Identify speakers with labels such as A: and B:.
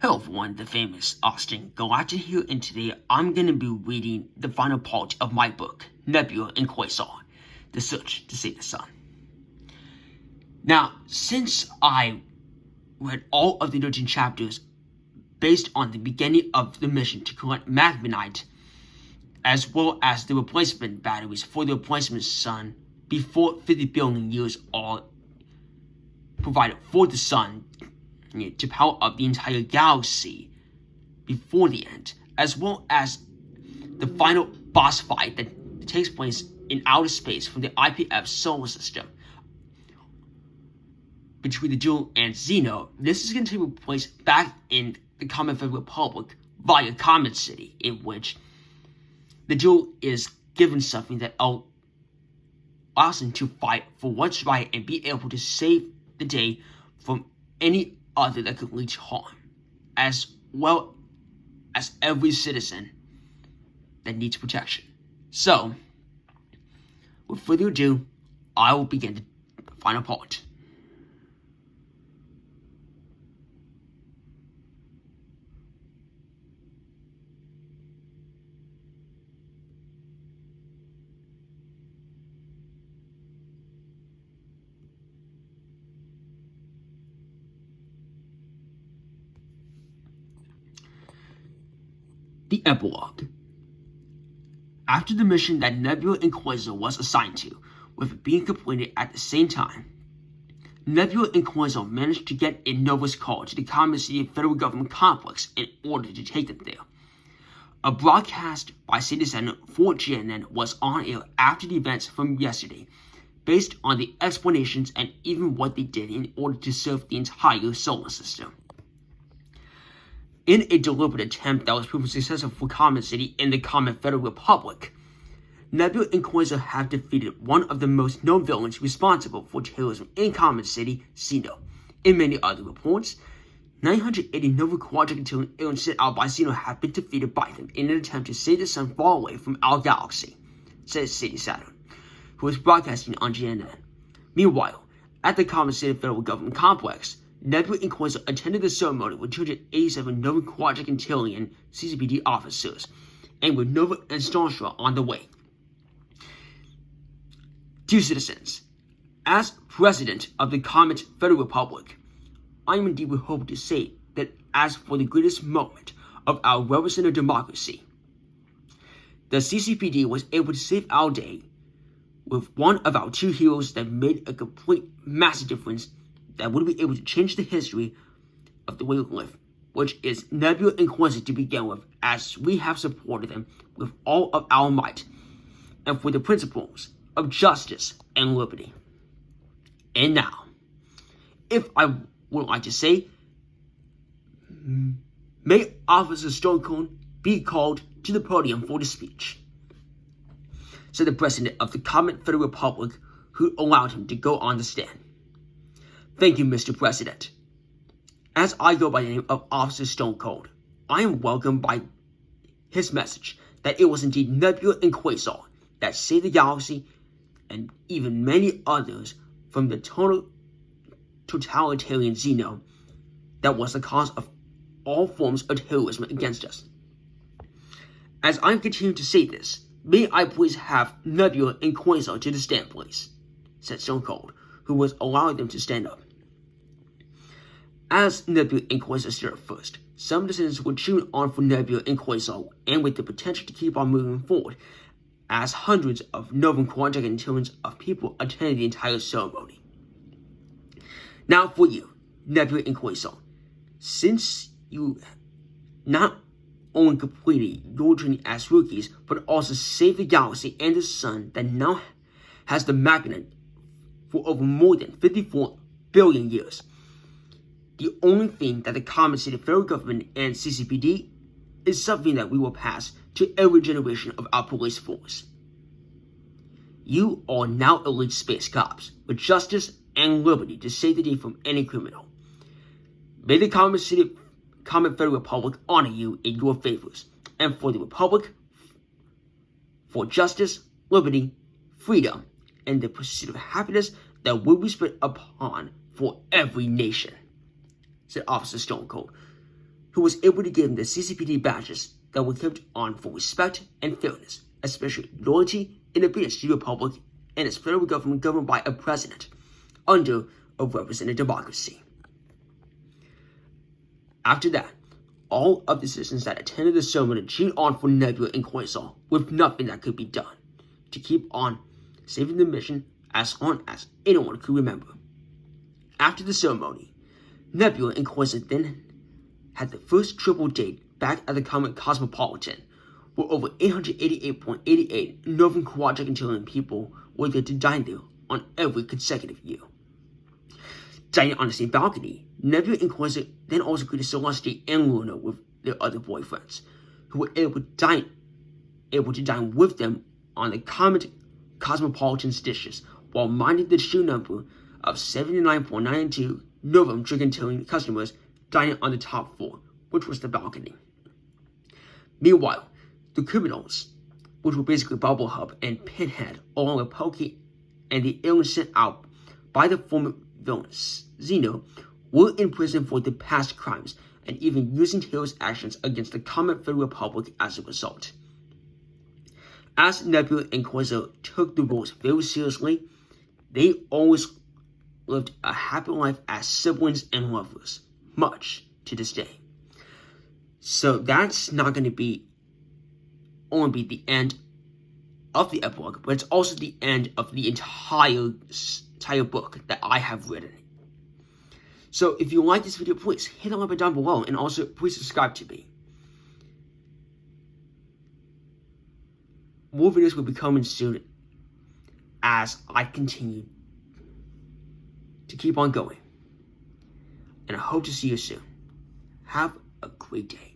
A: Hello everyone, the famous Austin Galactic here, and today I'm going to be reading the final part of my book, Nebula and Quasar, The Search to Save the Sun. Now, since I read all of the 13 chapters based on the beginning of the mission to collect magmanite, as well as the replacement batteries for the replacement sun before 50 billion years are provided for the sun to power up the entire galaxy before the end, as well as the final boss fight that takes place in outer space from the IPF solar system between the Duel and Xeno. This is going to take place back in the Common Federal Republic via Comet City, in which the Duel is given something that allows him to fight for what's right and be able to save the day from any other that could lead to harm, as well as every citizen that needs protection. So, with further ado, I will begin the final part. The Epilogue. After the mission that Nebula and Quasar was assigned to, with it being completed at the same time, Nebula and Quasar managed to get in Nova's call to the Comet City Federal Government Complex in order to take them there. A broadcast by City Center for GNN was on air after the events from yesterday, based on the explanations and even what they did in order to serve the entire solar system. In a deliberate attempt that was proven successful for Comet City in the Common Federal Republic, Nebula and Quasar have defeated one of the most known villains responsible for terrorism in Comet City, Xeno. In many other reports, 980 Nova quadrilateral aliens sent out by Xeno have been defeated by them in an attempt to save the sun far away from our galaxy, says City Saturn, who is broadcasting on GNN. Meanwhile, at the Comet City Federal Government Complex, Nebula and Quasar attended the ceremony with 287 Nova Quadrilateral CCPD officers, and with Nova and Starshaw on the way. Dear citizens, as President of the Comet Federal Republic, I am indeed hoping to say that as for the greatest moment of our representative democracy, the CCPD was able to save our day with one of our two heroes that made a complete massive difference that would be able to change the history of the way we live, which is Nebula and Quasar to begin with, as we have supported them with all of our might, and for the principles of justice and liberty. And now, if I would like to say, may Officer Stonecone be called to the podium for the speech, said the President of the Comet Federal Republic, who allowed him to go on the stand. Thank you, Mr. President. As I go by the name of Officer Stonecone, I am welcomed by his message that it was indeed Nebula and Quasar that saved the galaxy and even many others from the totalitarian Xeno that was the cause of all forms of terrorism against us. As I continue to say this, may I please have Nebula and Quasar to the stand, please, said Stonecone, who was allowing them to stand up. As Nebula and Quasar stood up first, some citizens were cheering on for Nebula and Quasar, and with the potential to keep on moving forward, as hundreds of Nova quadrilaterals of people attended the entire ceremony. Now for you, Nebula and Quasar, since you not only completed your journey as rookies, but also saved the galaxy and the sun that now has the magnet for over more than 54 billion years. The only thing that the Comet City Federal Government and CCPD is something that we will pass to every generation of our police force. You are now elite space cops with justice and liberty to save the day from any criminal. May the Comet Federal Republic honor you in your favors, and for the Republic, for justice, liberty, freedom, and the pursuit of happiness that will be spread upon for every nation, said Officer Stonecone, who was able to give them the CCPD badges that were kept on for respect and fairness, especially loyalty and obedience to the Republic and its federal government governed by a president under a representative democracy. After that, all of the citizens that attended the ceremony cheered on for Nebula and Quasar with nothing that could be done to keep on saving the mission as long as anyone could remember. After the ceremony, Nebula and Quasar then had the first triple date back at the Comet Cosmopolitan, where over 888.88 Northern Quadrilateral people were there to dine there on every consecutive year. Dining on the same balcony, Nebula and Quasar then also greeted Celeste and Luna with their other boyfriends, who were able to dine with them on the Comet Cosmopolitan's dishes, while minding the true number of 79.92 Novum Trigantillion customers dining on the top floor, which was the balcony. Meanwhile, the criminals, which were basically Bubble Hub and Pinhead, along with Pokey and the aliens sent out by the former villain Xeno, were in prison for their past crimes and even using terrorist actions against the Comet Federal Republic as a result. As Nebula and Quasar took the rules very seriously, they always lived a happy life as siblings and lovers, much to this day. So that's not going to only be the end of the epilogue, but it's also the end of the entire book that I have written. So if you like this video, please hit a like down below, and also please subscribe to me. More videos will be coming soon as I continue to keep on going. And I hope to see you soon. Have a great day.